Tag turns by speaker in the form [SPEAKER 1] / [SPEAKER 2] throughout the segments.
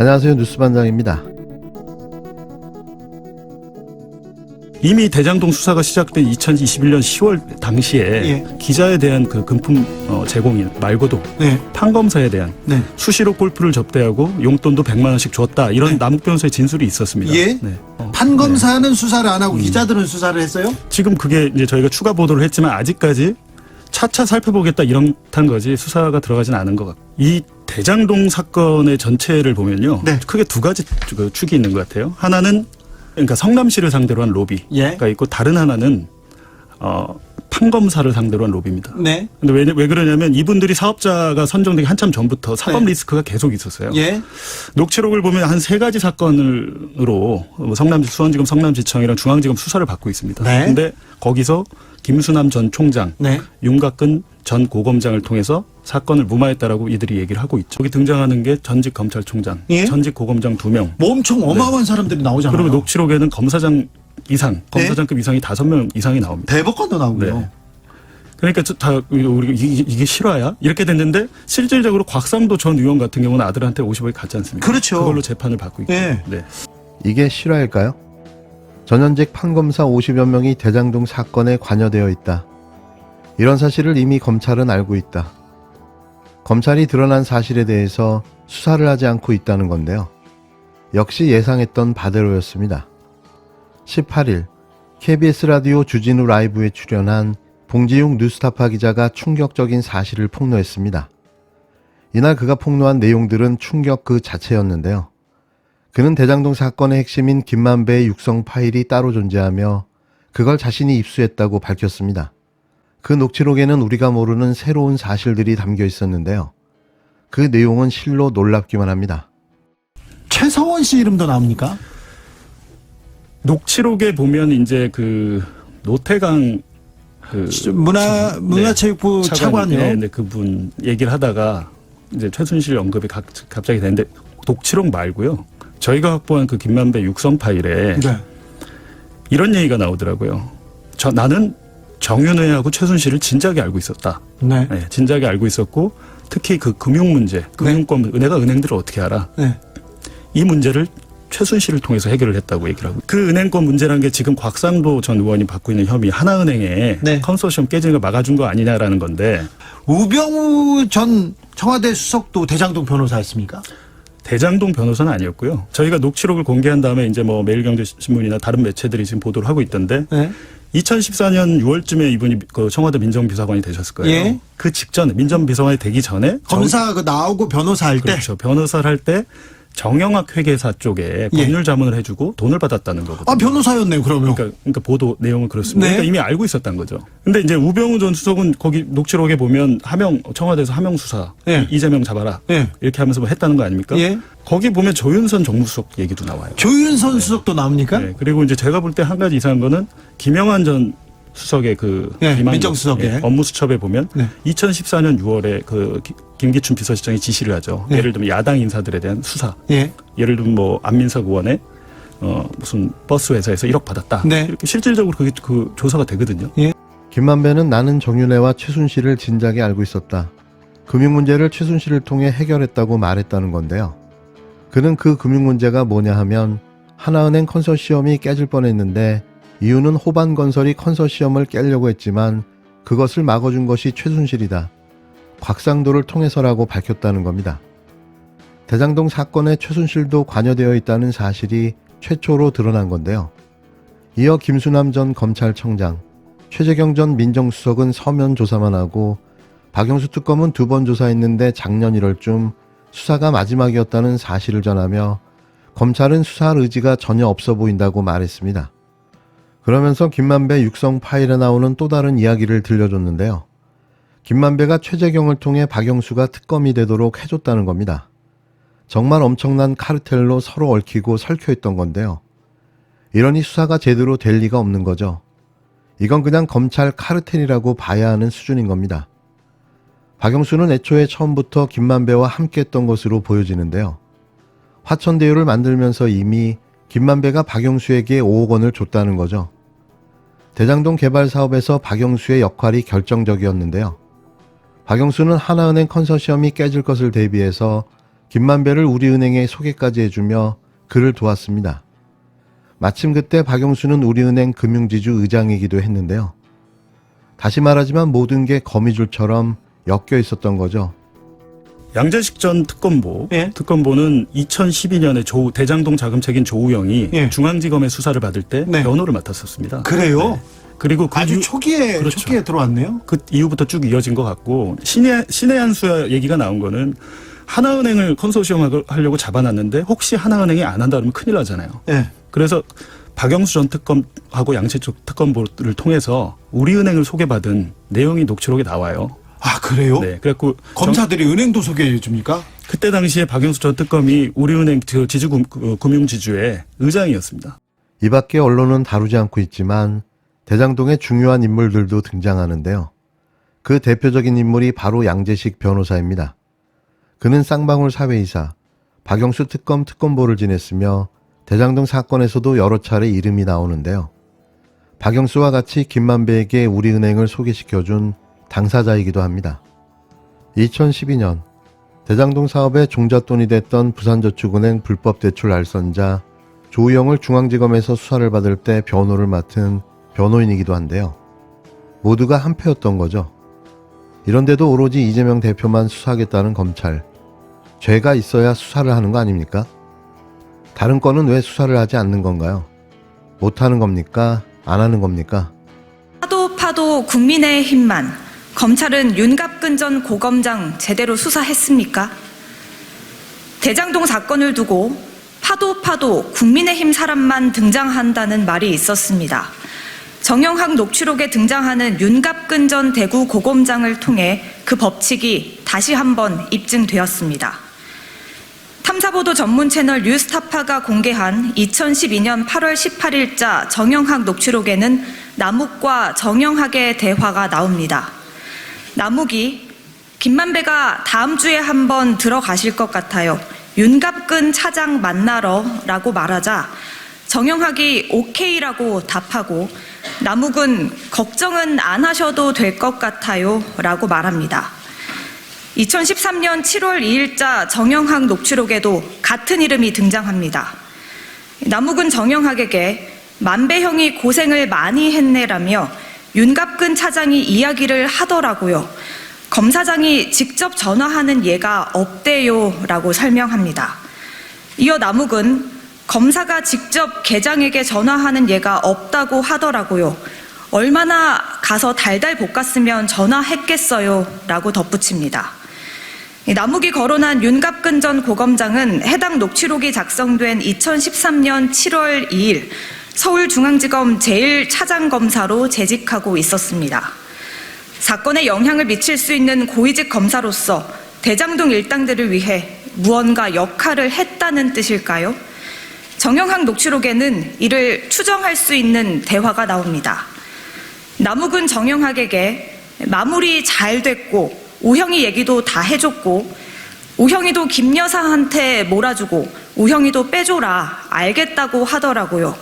[SPEAKER 1] 안녕하세요. 뉴스반장입니다.
[SPEAKER 2] 이미 대장동 수사가 시작된 2021년 10월 당시에 기자에 대한 그 금품 제공인 말고도 판검사에 대한 수시로 골프를 접대하고 용돈도 100만 원씩 줬다 이런 남욱 변호사의 진술이 있었습니다.
[SPEAKER 3] 판검사는 수사를 안 하고 기자들은 수사를 했어요?
[SPEAKER 2] 지금 그게 이제 저희가 추가 보도를 했지만 아직까지 차차 살펴보겠다 이런 거지 수사가 들어가진 않은 것 같고 이 대장동 사건의 전체를 보면요 크게 두 가지 축이 있는 것 같아요. 하나는 그러니까 성남시를 상대로 한 로비가 있고 다른 하나는 판검사를 상대로 한 로비입니다. 근데 왜 그러냐면 이분들이 사업자가 선정되기 한참 전부터 사법 리스크가 계속 있었어요. 녹취록을 보면 한 세 가지 사건으로 성남시 수원지검 성남시청이랑 중앙지검 수사를 받고 있습니다. 근데 거기서 김수남 전 총장, 윤곽근 전 고검장을 통해서 사건을 무마했다라고 이들이 얘기를 하고 있죠. 여기 등장하는 게 전직 검찰총장, 전직 고검장 2명.
[SPEAKER 3] 뭐 엄청 어마어마한 사람들이 나오잖아요.
[SPEAKER 2] 그리고 녹취록에는 검사장 이상, 검사장급 이상이 5명 이상이 나옵니다.
[SPEAKER 3] 대법관도 나오고요.
[SPEAKER 2] 그러니까 다 우리 이게 실화야? 이렇게 됐는데 실질적으로 곽상도 전 의원 같은 경우는 아들한테 50억이 갔지 않습니까?
[SPEAKER 3] 그렇죠.
[SPEAKER 2] 그걸로 재판을 받고 있고.
[SPEAKER 1] 이게 실화일까요? 전현직 판검사 50여 명이 대장동 사건에 관여되어 있다. 이런 사실을 이미 검찰은 알고 있다. 검찰이 드러난 사실에 대해서 수사를 하지 않고 있다는 건데요. 역시 예상했던 바대로였습니다. 18일 KBS 라디오 주진우 라이브에 출연한 봉지용 뉴스타파 기자가 충격적인 사실을 폭로했습니다. 이날 그가 폭로한 내용들은 충격 그 자체였는데요. 그는 대장동 사건의 핵심인 김만배의 육성 파일이 따로 존재하며 그걸 자신이 입수했다고 밝혔습니다. 그 녹취록에는 우리가 모르는 새로운 사실들이 담겨 있었는데요. 그 내용은 실로 놀랍기만 합니다.
[SPEAKER 3] 최서원 씨 이름도 나옵니까?
[SPEAKER 2] 녹취록에 보면 이제 그 노태강
[SPEAKER 3] 문화체육부 차관이요.
[SPEAKER 2] 그분 얘기를 하다가 이제 최순실 언급이 갑자기 됐는데 녹취록 말고요. 저희가 확보한 그 김만배 육성 파일에 이런 얘기가 나오더라고요. 나는 정윤회하고 최순실을 진작에 알고 있었다. 진작에 알고 있었고 특히 그 금융 문제, 금융권, 내가 은행들을 어떻게 알아? 이 문제를 최순실을 통해서 해결을 했다고 얘기를 하고 그 은행권 문제라는 게 지금 곽상도 전 의원이 받고 있는 혐의 하나은행에 컨소시엄 깨지는 걸 막아준 거 아니냐라는 건데
[SPEAKER 3] 우병우 전 청와대 수석도 대장동 변호사였습니까?
[SPEAKER 2] 대장동 변호사는 아니었고요. 저희가 녹취록을 공개한 다음에 이제 뭐 매일경제신문이나 다른 매체들이 지금 보도를 하고 있던데 2014년 6월쯤에 이분이 그 청와대 민정비서관이 되셨을 거예요. 그 직전에 민정비서관이 되기 전에
[SPEAKER 3] 검사 나오고 변호사 할 때
[SPEAKER 2] 그렇죠. 변호사를 할 때 정영학 회계사 쪽에 법률 자문을 해주고 돈을 받았다는 거거든요.
[SPEAKER 3] 아, 변호사였네요, 그러면.
[SPEAKER 2] 그러니까 보도 내용은 그렇습니다. 그러니까 이미 알고 있었던 거죠. 근데 이제 우병우 전 수석은 거기 녹취록에 보면 청와대에서 하명 수사, 이재명 잡아라. 이렇게 하면서 뭐 했다는 거 아닙니까? 거기 보면 조윤선 정무수석 얘기도 나와요.
[SPEAKER 3] 조윤선 수석도 나옵니까?
[SPEAKER 2] 그리고 이제 제가 볼 때 한 가지 이상한 거는 김영환 전 수석의 그
[SPEAKER 3] 민정수석의
[SPEAKER 2] 업무수첩에 보면 2014년 6월에 그 김기춘 비서실장이 지시를 하죠. 예를 들면 야당 인사들에 대한 수사. 예를 들면 뭐 안민석 의원의 무슨 버스 회사에서 1억 받았다. 이렇게 실질적으로 그게 그 조사가 되거든요.
[SPEAKER 1] 김만배는 나는 정윤회와 최순실을 진작에 알고 있었다. 금융 문제를 최순실을 통해 해결했다고 말했다는 건데요. 그는 그 금융 문제가 뭐냐 하면 하나은행 컨소시엄이 깨질 뻔했는데 이유는 호반건설이 컨소시엄을 깨려고 했지만 그것을 막아준 것이 최순실이다. 곽상도를 통해서라고 밝혔다는 겁니다. 대장동 사건에 최순실도 관여되어 있다는 사실이 최초로 드러난 건데요. 이어 김수남 전 검찰청장, 최재경 전 민정수석은 서면 조사만 하고 박영수 특검은 2번 조사했는데 작년 1월쯤 수사가 마지막이었다는 사실을 전하며 검찰은 수사할 의지가 전혀 없어 보인다고 말했습니다. 그러면서 김만배 육성 파일에 나오는 또 다른 이야기를 들려줬는데요. 김만배가 최재경을 통해 박영수가 특검이 되도록 해줬다는 겁니다. 정말 엄청난 카르텔로 서로 얽히고 설켜있던 건데요. 이러니 수사가 제대로 될 리가 없는 거죠. 이건 그냥 검찰 카르텔이라고 봐야 하는 수준인 겁니다. 박영수는 애초에 처음부터 김만배와 함께했던 것으로 보여지는데요. 화천대유를 만들면서 이미 김만배가 박영수에게 5억 원을 줬다는 거죠. 대장동 개발 사업에서 박영수의 역할이 결정적이었는데요. 박영수는 하나은행 컨소시엄이 깨질 것을 대비해서 김만배를 우리은행에 소개까지 해주며 그를 도왔습니다. 마침 그때 박영수는 우리은행 금융지주 의장이기도 했는데요. 다시 말하지만 모든 게 거미줄처럼 엮여 있었던 거죠.
[SPEAKER 2] 양재식 전 특검보,
[SPEAKER 3] 예.
[SPEAKER 2] 특검보는 2012년에 대장동 자금책인 조우영이
[SPEAKER 3] 예.
[SPEAKER 2] 중앙지검의 수사를 받을 때
[SPEAKER 3] 네.
[SPEAKER 2] 변호를 맡았었습니다.
[SPEAKER 3] 그래요?
[SPEAKER 2] 네. 그리고 그
[SPEAKER 3] 아주
[SPEAKER 2] 이후-
[SPEAKER 3] 초기에
[SPEAKER 2] 그렇죠.
[SPEAKER 3] 초기에 들어왔네요.
[SPEAKER 2] 그 이후부터 쭉 이어진 것 같고 신의 한수 얘기가 나온 거는 하나은행을 컨소시엄 하려고 잡아놨는데 혹시 하나은행이 안 한다 그러면 큰일 나잖아요.
[SPEAKER 3] 예.
[SPEAKER 2] 그래서 박영수 전 특검하고 양재쪽 특검보를 통해서 우리은행을 소개받은 내용이 녹취록에 나와요.
[SPEAKER 3] 아 그래요?
[SPEAKER 2] 네, 그래갖고
[SPEAKER 3] 검사들이 은행도 소개해 줍니까?
[SPEAKER 2] 그때 당시에 박영수 전 특검이 우리은행 금융지주의 의장이었습니다.
[SPEAKER 1] 이 밖에 언론은 다루지 않고 있지만 대장동의 중요한 인물들도 등장하는데요. 그 대표적인 인물이 바로 양재식 변호사입니다. 그는 쌍방울 사회이사, 박영수 특검보를 지냈으며 대장동 사건에서도 여러 차례 이름이 나오는데요. 박영수와 같이 김만배에게 우리은행을 소개시켜준 당사자이기도 합니다. 2012년 대장동 사업의 종잣돈이 됐던 부산저축은행 불법대출 알선자 조우영을 중앙지검에서 수사를 받을 때 변호를 맡은 변호인이기도 한데요. 모두가 한패였던 거죠. 이런데도 오로지 이재명 대표만 수사하겠다는 검찰. 죄가 있어야 수사를 하는 거 아닙니까? 다른 건은 왜 수사를 하지 않는 건가요? 못하는 겁니까? 안 하는 겁니까?
[SPEAKER 4] 파도 국민의힘만 검찰은 윤갑근 전 고검장 제대로 수사했습니까? 대장동 사건을 두고 파도 국민의힘 사람만 등장한다는 말이 있었습니다. 정영학 녹취록에 등장하는 윤갑근 전 대구 고검장을 통해 그 법칙이 다시 한번 입증되었습니다. 탐사보도 전문 채널 뉴스타파가 공개한 2012년 8월 18일자 정영학 녹취록에는 남욱과 정영학의 대화가 나옵니다. 남욱이 김만배가 다음 주에 한번 들어가실 것 같아요. 윤갑근 차장 만나러 라고 말하자 정영학이 오케이라고 답하고 남욱은 걱정은 안 하셔도 될 것 같아요 라고 말합니다. 2013년 7월 2일자 정영학 녹취록에도 같은 이름이 등장합니다. 남욱은 정영학에게 만배 형이 고생을 많이 했네라며 윤갑근 차장이 이야기를 하더라고요. 검사장이 직접 전화하는 예가 없대요 라고 설명합니다. 이어 남욱은 검사가 직접 계장에게 전화하는 예가 없다고 하더라고요. 얼마나 가서 달달 볶았으면 전화했겠어요 라고 덧붙입니다. 남욱이 거론한 윤갑근 전 고검장은 해당 녹취록이 작성된 2013년 7월 2일 서울중앙지검 제1차장검사로 재직하고 있었습니다. 사건에 영향을 미칠 수 있는 고위직 검사로서 대장동 일당들을 위해 무언가 역할을 했다는 뜻일까요? 정영학 녹취록에는 이를 추정할 수 있는 대화가 나옵니다. 남욱은 정영학에게 마무리 잘 됐고 우형이 얘기도 다 해줬고 우형이도 김 여사한테 몰아주고 우형이도 빼줘라 알겠다고 하더라고요.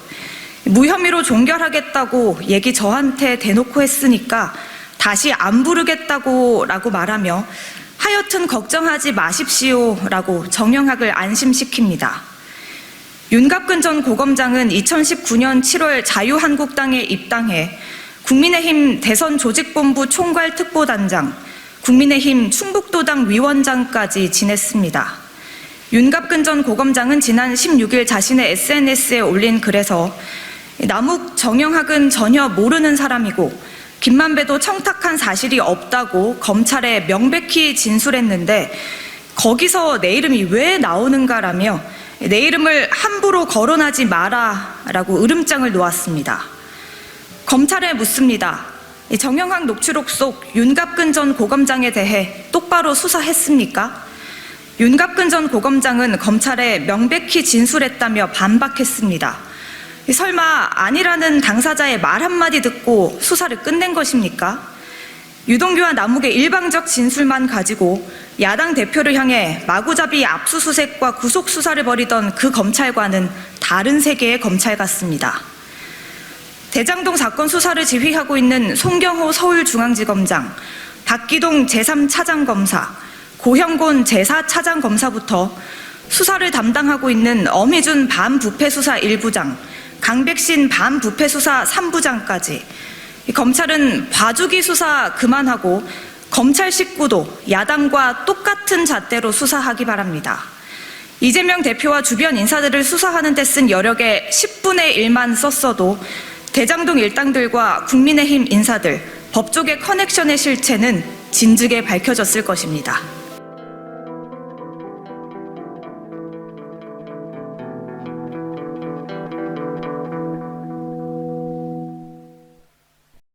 [SPEAKER 4] 무혐의로 종결하겠다고 얘기 저한테 대놓고 했으니까 다시 안 부르겠다고 라고 말하며 하여튼 걱정하지 마십시오 라고 정영학을 안심시킵니다. 윤갑근 전 고검장은 2019년 7월 자유한국당에 입당해 국민의힘 대선조직본부 총괄특보단장, 국민의힘 충북도당 위원장까지 지냈습니다. 윤갑근 전 고검장은 지난 16일 자신의 SNS에 올린 글에서 남욱, 정영학은 전혀 모르는 사람이고 김만배도 청탁한 사실이 없다고 검찰에 명백히 진술했는데 거기서 내 이름이 왜 나오는가라며 내 이름을 함부로 거론하지 마라라고 으름장을 놓았습니다. 검찰에 묻습니다. 정영학 녹취록 속 윤갑근 전 고검장에 대해 똑바로 수사했습니까? 윤갑근 전 고검장은 검찰에 명백히 진술했다며 반박했습니다. 설마 아니라는 당사자의 말 한마디 듣고 수사를 끝낸 것입니까? 유동규와 남욱의 일방적 진술만 가지고 야당 대표를 향해 마구잡이 압수수색과 구속수사를 벌이던 그 검찰과는 다른 세계의 검찰 같습니다. 대장동 사건 수사를 지휘하고 있는 송경호 서울중앙지검장, 박기동 제3차장검사, 고형곤 제4차장검사부터 수사를 담당하고 있는 엄희준 반부패수사 1부장, 강백신 반부패수사 3부장까지 검찰은 봐주기 수사 그만하고 검찰 식구도 야당과 똑같은 잣대로 수사하기 바랍니다. 이재명 대표와 주변 인사들을 수사하는 데 쓴 여력의 10분의 1만 썼어도 대장동 일당들과 국민의힘 인사들, 법조계 커넥션의 실체는 진즉에 밝혀졌을 것입니다.